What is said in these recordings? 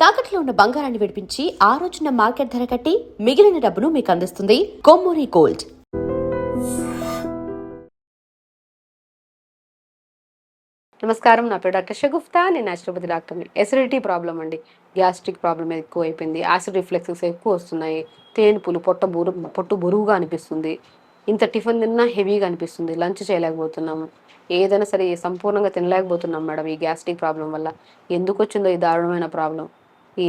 తాకట్లో ఉన్న బంగారాన్ని విడిపించి ఆ రోజున మార్కెట్ ధర కట్టి మిగిలిన డబ్బును మీకు అందిస్తుంది కొమ్మూరి గోల్డ్. నమస్కారం, నా పేరు డాక్టర్ షగుఫ్తా. నేను న్యాచురోపతి డాక్టర్ని. ఎసిడిటీ ప్రాబ్లం అండి, గ్యాస్ట్రిక్ ప్రాబ్లం ఎక్కువ అయిపోయింది, యాసిడ్ రిఫ్లెక్సెస్ ఎక్కువ వస్తున్నాయి, తేన్పులు, పొట్టు బరువుగా అనిపిస్తుంది, ఇంత టిఫిన్ తిన్నా హెవీగా అనిపిస్తుంది, లంచ్ చేయలేకపోతున్నాము, ఏదైనా సరే సంపూర్ణంగా తినలేకపోతున్నాం మేడం ఈ గ్యాస్ట్రిక్ ప్రాబ్లం వల్ల. ఎందుకు వచ్చిందో ఈ దారుణమైన ప్రాబ్లం? ఈ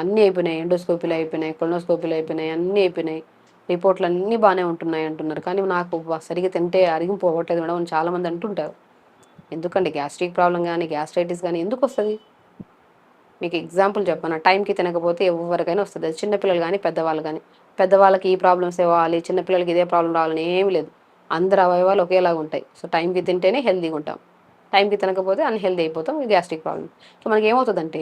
అన్నీ అయిపోయినాయి, ఎండోస్కోపీలు అయిపోయినాయి, కొలనోస్కోపీలు అయిపోయినాయి, అన్నీ అయిపోయినాయి, రిపోర్ట్లు అన్నీ బాగానే ఉంటున్నాయి అంటున్నారు, కానీ నాకు సరిగ్గా తింటే అరిగిపోవట్లేదు మేడం అని చాలామంది అంటుంటారు. ఎందుకండి గ్యాస్ట్రిక్ ప్రాబ్లం కానీ గ్యాస్ట్రైటిస్ కానీ ఎందుకు వస్తుంది? మీకు ఎగ్జాంపుల్ చెప్పాను, టైంకి తినకపోతే ఎవరికైనా వస్తుంది. అది చిన్నపిల్లలు కానీ పెద్దవాళ్ళు కానీ. పెద్దవాళ్ళకి ఈ ప్రాబ్లమ్స్ ఇవ్వాలి, చిన్నపిల్లలకి ఇదే ప్రాబ్లం రావాలని ఏమి లేదు. అందరి అవయవాలు ఒకేలాగా ఉంటాయి. సో టైంకి తింటేనే హెల్తీగా ఉంటాం, టైంకి తినకపోతే అన్హెల్దీ అయిపోతాం. ఇది గ్యాస్ట్రిక్ ప్రాబ్లం. సో మనకేమవుతుందంటే,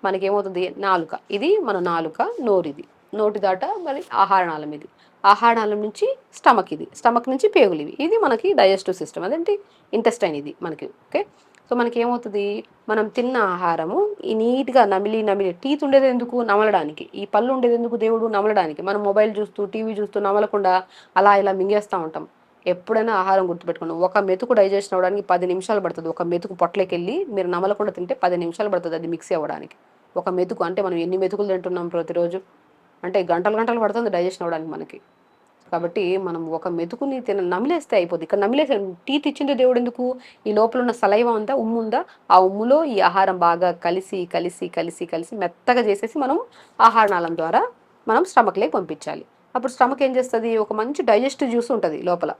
మనకేమవుతుంది, నాలుక ఇది మన నాలుక, నోరు ఇది, నోటి దాట మరి ఆహారనాళం ఇది, ఆహారనాళం నుంచి స్టమక్ ఇది, స్టమక్ నుంచి పేగులు ఇవి, ఇది మనకి డైజెస్టివ్ సిస్టమ్, అదేంటి ఇంటెస్టైన్ ఇది మనకి. ఓకే, సో మనకి ఏమవుతుంది, మనం తిన్న ఆహారము ఈ నీట్గా నమిలి నమిలి, టీత్ ఉండేది ఎందుకు, నమలడానికి, ఈ పళ్ళు ఉండేది ఎందుకు, దేవుడు నమలడానికి. మనం మొబైల్ చూస్తూ టీవీ చూస్తూ నమలకుండా అలా ఇలా మింగేస్తూ ఉంటాం. ఎప్పుడైనా ఆహారం గుర్తుపెట్టుకోండి, ఒక మెతుకు డైజెషన్ అవ్వడానికి 10 నిమిషాలు పడుతుంది. ఒక మెతుకు పొట్లకి వెళ్ళి మీరు నమలకుండా తింటే 10 నిమిషాలు పడుతుంది అది మిక్సీ అవ్వడానికి. ఒక మెతుకు అంటే మనం ఎన్ని మెతుకులు తింటున్నాం ప్రతిరోజు, అంటే గంటలు గంటలు పడుతుంది డైజెషన్ అవ్వడానికి మనకి. కాబట్టి మనం ఒక మెతుకుని నమిలేస్తే అయిపోద్ది. ఇక్కడ నమిలేసే టీత్ ఇచ్చింది దేవుడు ఎందుకు, ఈ లోపల ఉన్న సలైవా ఉందా, ఉమ్ము ఉందా, ఆ ఉమ్ములో ఈ ఆహారం బాగా కలిసి కలిసి కలిసి కలిసి మెత్తగా చేసేసి మనం ఆహారనాళం ద్వారా మనం స్టమక్లోకి పంపించాలి. అప్పుడు స్టమక్ ఏం చేస్తుంది, ఒక మంచి డైజెస్టివ్ జ్యూస్ ఉంటుంది లోపల,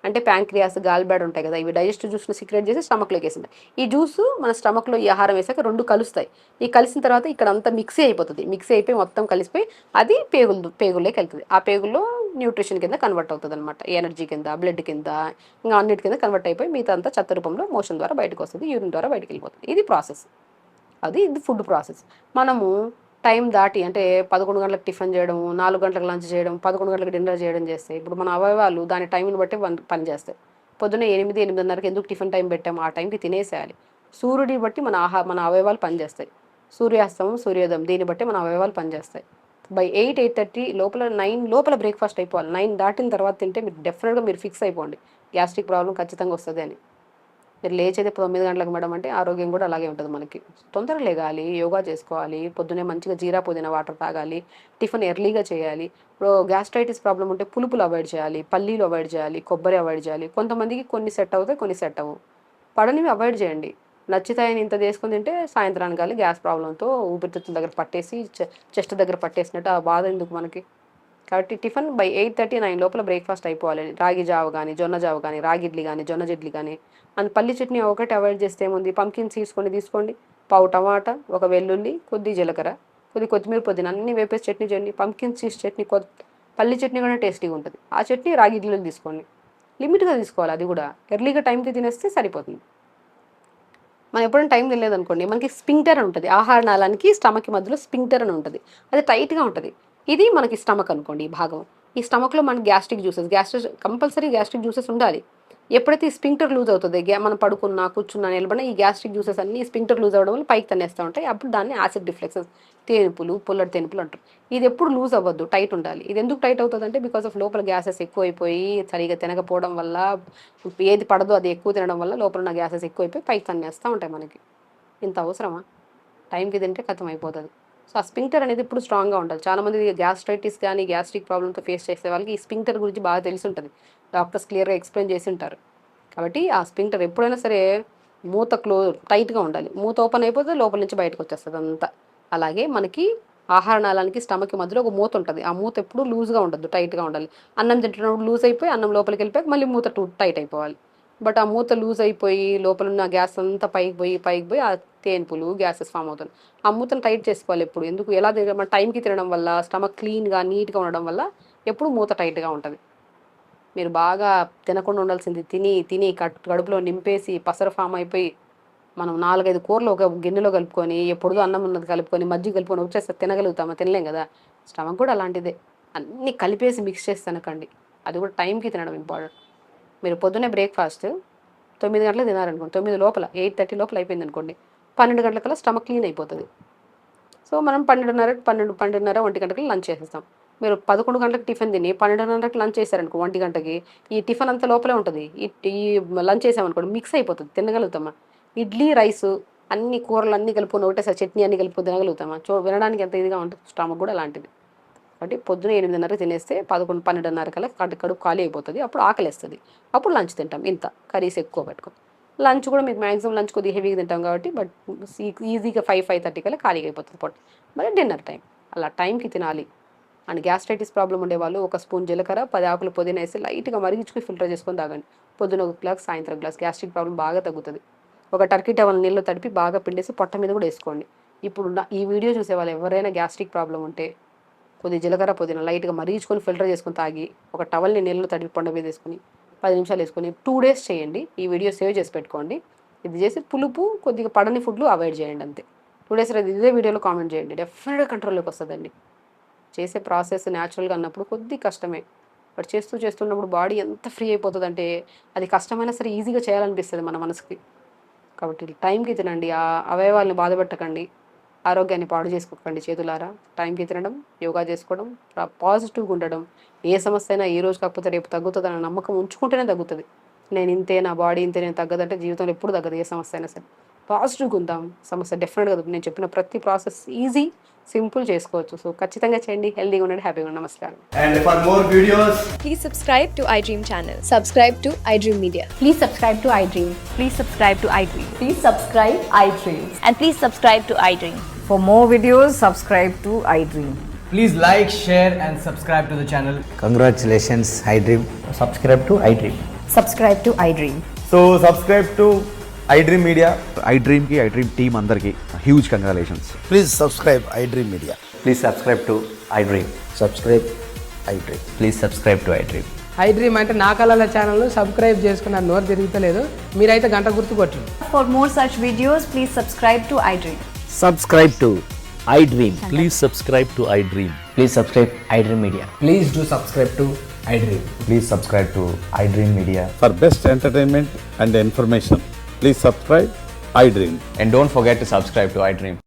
అంటే ప్యాంక్రియాస్, గాల్బ్లాడర్ ఉంటాయి కదా, ఇవి డైజెస్టివ్ జ్యూస్ని సీక్రెట్ చేసి స్టమక్లోకి వేసింది. ఈ జ్యూస్ మన స్టమక్లో ఈ ఆహారం వేసాక రెండు కలుస్తాయి. ఈ కలిసిన తర్వాత ఇక్కడ అంతా మిక్సీ అయిపోతుంది, మిక్సీ అయిపోయి మొత్తం కలిసిపోయి అది పేగుల్లోకి వెళ్తుంది. ఆ పేగుల్లో న్యూట్రిషన్ కింద కన్వర్ట్ అవుతుంది అనమాట, ఎనర్జీ కింద, బ్లడ్ కింద, ఇంకా అన్నిటి కింద కన్వర్ట్ అయిపోయి మిగతా అంతా చెత్త రూపంలో మోషన్ ద్వారా బయటకు వస్తుంది, యూరిన్ ద్వారా బయటకు వెళ్ళిపోతుంది. ఇది ప్రాసెస్, ఇది ఫుడ్ ప్రాసెస్. మనము టైం దాటి, అంటే 11 గంటలకు టిఫిన్ చేయడం, 4 గంటలకు లంచ్ చేయడం, 11 గంటలకు డిన్నర్ చేయడం చేస్తే ఇప్పుడు మన అవయవాలు దాని టైంని బట్టి పనిచేస్తాయి. పొద్దున్న 8-8:30కి ఎందుకు టిఫిన్ టైం పెట్టాము, ఆ టైంకి తినేసేయాలి. సూర్యుడిని బట్టి మన అవయవాలు పనిచేస్తాయి. సూర్యాస్తమం, సూర్యోదయం, దీన్ని బట్టి మన అవయవాలు పనిచేస్తాయి. బై 8-8:30 లోపల, 9 లోపల బ్రేక్ఫాస్ట్ అయిపోవాలి. 9 దాటిన తర్వాత తింటే మీరు డెఫినెట్గా మీరు ఫిక్స్ అయిపోండి, గ్యాస్ట్రిక్ ప్రాబ్లం ఖచ్చితంగా వస్తుంది అని. మీరు లేచేది 9 గంటలకు మేడం అంటే ఆరోగ్యం కూడా అలాగే ఉంటుంది మనకి. తొందరగా లేగాలి, యోగా చేసుకోవాలి, పొద్దున్నే మంచిగా జీరా పుదీనా వాటర్ తాగాలి, టిఫిన్ ఎర్లీగా చేయాలి. ఇప్పుడు గ్యాస్ట్రైటిస్ ప్రాబ్లం ఉంటే పులుపులు అవాయిడ్ చేయాలి, పల్లీలు అవాయిడ్ చేయాలి, కొబ్బరి అవాయిడ్ చేయాలి. కొంతమందికి కొన్ని సెట్ అవుతాయి, కొన్ని సెట్ అవ్వవు. పడనివి అవాయిడ్ చేయండి. నచ్చితాయని ఇంత చేసుకుని తింటే సాయంత్రానికి కానీ గ్యాస్ ప్రాబ్లంతో ఊపిరితిత్తుల దగ్గర పట్టేసి చెస్ట్ దగ్గర పట్టేసినట్టు ఆ బాధ ఎందుకు మనకి. కాబట్టి టిఫిన్ బై 8:30-9 లోపల బ్రేక్ఫాస్ట్ అయిపోవాలి. రాగి జావ కానీ, జొన్న జావ కానీ, రాగి ఇడ్లీ కానీ, జొన్న ఇడ్లీ కానీ. అండ్ పల్లి చట్నీ ఒకటి అవాయిడ్ చేస్తే ఏముంది, పంకిన్ సీడ్స్ కొన్ని తీసుకోండి, పావు టమాటా, ఒక వెల్లుల్లి, కొద్ది జీలకర్ర, కొద్ది కొత్తిమీర, పుదీనా అన్ని వేపేసి చట్నీ చేయండి. పంకిన్ సీడ్స్ చట్నీ, పల్లి చట్నీ కూడా టేస్టీగా ఉంటుంది. ఆ చట్నీ రాగి ఇడ్లీలు తీసుకోండి, లిమిట్గా తీసుకోవాలి. అది కూడా ఎర్లీగా టైంకి తినేస్తే సరిపోతుంది. మనం ఎప్పుడైనా టైం తెలియదు అనుకోండి, మనకి స్పింక్టర్ అని ఉంటుంది, ఆహార నాళానికి స్టమక్ మధ్యలో స్పింక్టర్ అని ఉంటుంది, అది టైట్గా ఉంటుంది. ఇది మనకి స్టమక్ అనుకోండి, ఈ భాగం. ఈ స్టమక్లో మనకి కంపల్సరీ గ్యాస్ట్రిక్ జ్యూసెస్ ఉండాలి. ఎప్పుడైతే ఈ స్పింక్టర్ లూజ్ అవుతుంది, మనం పడుకున్నా, కూర్చున్నా, నిలబడినా ఈ గ్యాస్ట్రిక్ జ్యూసెస్ అన్ని స్పింక్టర్ లూజ్ అవ్వడం వల్ల పైకి తన్నేస్తూ ఉంటాయి. అప్పుడు దాన్ని యాసిడ్ రిఫ్లెక్సెస్, తేనుపులు, పుల్లటి తేనుపులు అంటారు. ఇది ఎప్పుడు లూజ్ అవ్వద్దు, టైట్ ఉండాలి. ఇది ఎందుకు టైట్ అవుతుంది అంటే, బికాస్ ఆఫ్ లోపల గ్యాసెస్ ఎక్కువైపోయి సరిగా తినకపోవడం వల్ల, ఏది పడదో అది ఎక్కువ తినడం వల్ల లోపల ఉన్న గ్యాసెస్ ఎక్కువైపోయి పైకి తన్నేస్తూ ఉంటాయి మనకి. ఇంత అవసరమా? టైంకి తింటే ఖతం అయిపోతుంది. సో ఆ స్పింక్టర్ అనేది ఇప్పుడు స్ట్రాంగ్గా ఉంటుంది. చాలామంది గ్యాస్ట్రైటిస్ కానీ గ్యాస్ట్రిక్ ప్రాబ్లంతో ఫేస్ చేసే వాళ్ళకి ఈ స్పింక్టర్ గురించి బాగా తెలిసి ఉంటుంది, డాక్టర్స్ క్లియర్గా ఎక్స్ప్లెయిన్ చేసి ఉంటారు. కాబట్టి ఆ స్పింక్టర్ ఎప్పుడైనా సరే మూత టైట్గా ఉండాలి. మూత ఓపెన్ అయిపోతే లోపల నుంచి బయటకు వచ్చేస్తుంది అంతా. అలాగే మనకి ఆహార నాళానికి స్టమక్ మధ్యలో ఒక మూత ఉంటుంది, ఆ మూత ఎప్పుడు లూజ్గా ఉండదు, టైట్గా ఉండాలి. అన్నం తింటున్నప్పుడు లూజ్ అయిపోయి అన్నం లోపలికి వెళ్ళిపోయి మళ్ళీ మూత టైట్ అయిపోవాలి. బట్ ఆ మూత లూజ్ అయిపోయి లోపల ఉన్న గ్యాస్ అంతా పైకి పోయి ఆ తేన్పులు, గ్యాసెస్ ఫామ్ అవుతుంది. ఆ మూతను టైట్ చేసుకోవాలి ఎప్పుడు. ఎందుకు, ఎలా మన టైంకి తినడం వల్ల, స్టమక్ క్లీన్గా నీట్గా ఉండడం వల్ల ఎప్పుడు మూత టైట్గా ఉంటుంది. మీరు బాగా తినకుండా ఉండాల్సింది తిని తిని కడుపులో నింపేసి పసరు ఫామ్ అయిపోయి, మనం 4-5 కూరలు ఒక గిన్నెలో కలుపుకొని, ఎప్పుడూ అన్నం ఉన్నది కలుపుకొని, మజ్జిగ కలుపుకొని వచ్చేస్తే తినగలుగుతామా? తినలేం కదా. స్టమక్ కూడా అలాంటిదే, అన్నీ కలిపేసి మిక్స్ చేసి తినకండి. అది కూడా టైంకి తినడం ఇంపార్టెంట్. మీరు పొద్దున్నే బ్రేక్ఫాస్ట్ 9 గంటలకు తినారనుకోండి, 9 లోపల, 8:30 లోపల అయిపోయింది అనుకోండి, 12 గంటలకల్లా స్టమక్ క్లీన్ అయిపోతుంది. సో మనం 12:30 1 గంటకి లంచ్ చేసేస్తాం. మీరు 11 గంటలకు టిఫిన్ తిని 12:30కి లంచ్ చేశారనుకో 1 గంటకి, ఈ టిఫిన్ అంతా లోపలే ఉంటుంది. ఈ లంచ్ చేసామనుకోండి మిక్స్ అయిపోతుంది. తినగలుగుతామా? ఇడ్లీ, రైసు అన్ని కూరలు అన్నీ కలుపుకొని ఒకటేసారి చట్నీ అన్ని కలుపుకొని తినగలుగుతామా? వినడానికి ఎంత ఇదిగా ఉంటుంది. స్టమక్ కూడా అలాంటిది. కాబట్టి పొద్దున 8:30కి తినేస్తే 11, 12:30 కల్లా కడుపు ఖాళీ అయిపోతుంది. అప్పుడు ఆకలేస్తుంది. అప్పుడు లంచ్ తింటాం. ఇంత కర్రీస్ ఎక్కువ పెట్టుకొని. లంచ్ కూడా మీకు మ్యాక్సిమం లంచ్ కొద్దిగా హెవీగా తింటాం కాబట్టి బట్ ఈజీగా 5:30 కల్లా ఖాళీగా అయిపోతుంది పొట్ట. మరి డిన్నర్ టైం అలా టైంకి తినాలి. అండ్ గ్యాస్ట్రైటిస్ ప్రాబ్లం ఉండేవాళ్ళు 1 స్పూన్ జీలకర్ర, 10 ఆకులు పుదీనా వేసి లైట్గా మరిగించుకుని ఫిల్టర్ చేసుకొని తాగండి. పొద్దున 1 గ్లాస్, సాయంత్రం గ్లాస్. గ్యాస్ట్రిక్ ప్రాబ్లం బాగా తగ్గుతుంది. ఒక టర్కీ టవల్ నీళ్ళు తడిపి బాగా పిండేసి పొట్ట మీద కూడా వేసుకోండి. ఇప్పుడు ఈ వీడియో చూసే వాళ్ళు ఎవరైనా గ్యాస్ట్రిక్ ప్రాబ్లం ఉంటే కొద్దిగా జీలకర్ర, పుదీనా లైట్గా మరిగించుకొని ఫిల్టర్ చేసుకొని తాగి ఒక టవల్ని నీళ్ళు తడిపి పొట్ట మీద వేసుకొని 10 నిమిషాలు వేసుకొని 2 days చేయండి. ఈ వీడియో సేవ్ చేసి పెట్టుకోండి. ఇది చేసి పులుపు కొద్దిగా పడని ఫుడ్లు అవాయిడ్ చేయండి అంతే. 2 days ఇదే వీడియోలో కామెంట్ చేయండి. డెఫినెట్గా కంట్రోల్లోకి వస్తుందండి. చేసే ప్రాసెస్ న్యాచురల్గా అన్నప్పుడు కొద్ది కష్టమే, బట్ చేస్తున్నప్పుడు బాడీ ఎంత ఫ్రీ అయిపోతుందంటే అది కష్టమైనా సరే ఈజీగా చేయాలనిపిస్తుంది మన మనసుకి. కాబట్టి టైంకి తినండి. ఆ అవయవాల్ని బాధపెట్టకండి. ఆరోగ్యాన్ని పాడు చేసుకోకండి చేతులారా. టైంకి తినడం, యోగా చేసుకోవడం, పాజిటివ్గా ఉండడం. ఏ సమస్య అయినా ఈ రోజు కాకపోతే రేపు తగ్గుతుంది అన్న నమ్మకం ఉంచుకుంటేనే తగ్గుతుంది. నేను ఇంతే, నా బాడీ ఇంతే, నేను తగ్గదంటే జీవితంలో ఎప్పుడు తగ్గదు. ఏ సమస్య అయినా సరే పాజిటివ్గా ఉందాం, సమస్య డెఫినెట్గా తగ్గుతుంది. నేను చెప్పిన ప్రతి ప్రాసెస్ ఈజీ, సింపుల్ చేసుకోవచ్చు. సో ఖచ్చితంగా చేయండి. హెల్దీగా ఉండండి, హ్యాపీగా ఉండండి. నమస్కారం. And for more videos, Please subscribe to iDream channel. Subscribe to iDream Media. Please subscribe to iDream. Please subscribe to iDream. Please subscribe iDream. And please subscribe to iDream. For more videos, subscribe to iDream. please like, share and subscribe to the channel. Congratulations, iDream. Subscribe to iDream. Subscribe to iDream. So subscribe to iDream Media. iDream ki iDream team andarki huge congratulations. Please subscribe iDream Media. Please subscribe to iDream. Subscribe iDream. Please subscribe to iDream. iDream అంటే నా కళల ఛానల్ను subscribe చేసుకున్నారు. నోరు తిరుగుతలేదు. మీరైతే గంట గుర్తు కొట్టండి. For more such videos, please subscribe to iDream. Subscribe to iDream. Please subscribe to iDream. Please subscribe iDream Media. Please do subscribe to iDream. Please subscribe to iDream Media. For best entertainment and information, please subscribe iDream. And don't forget to subscribe to iDream.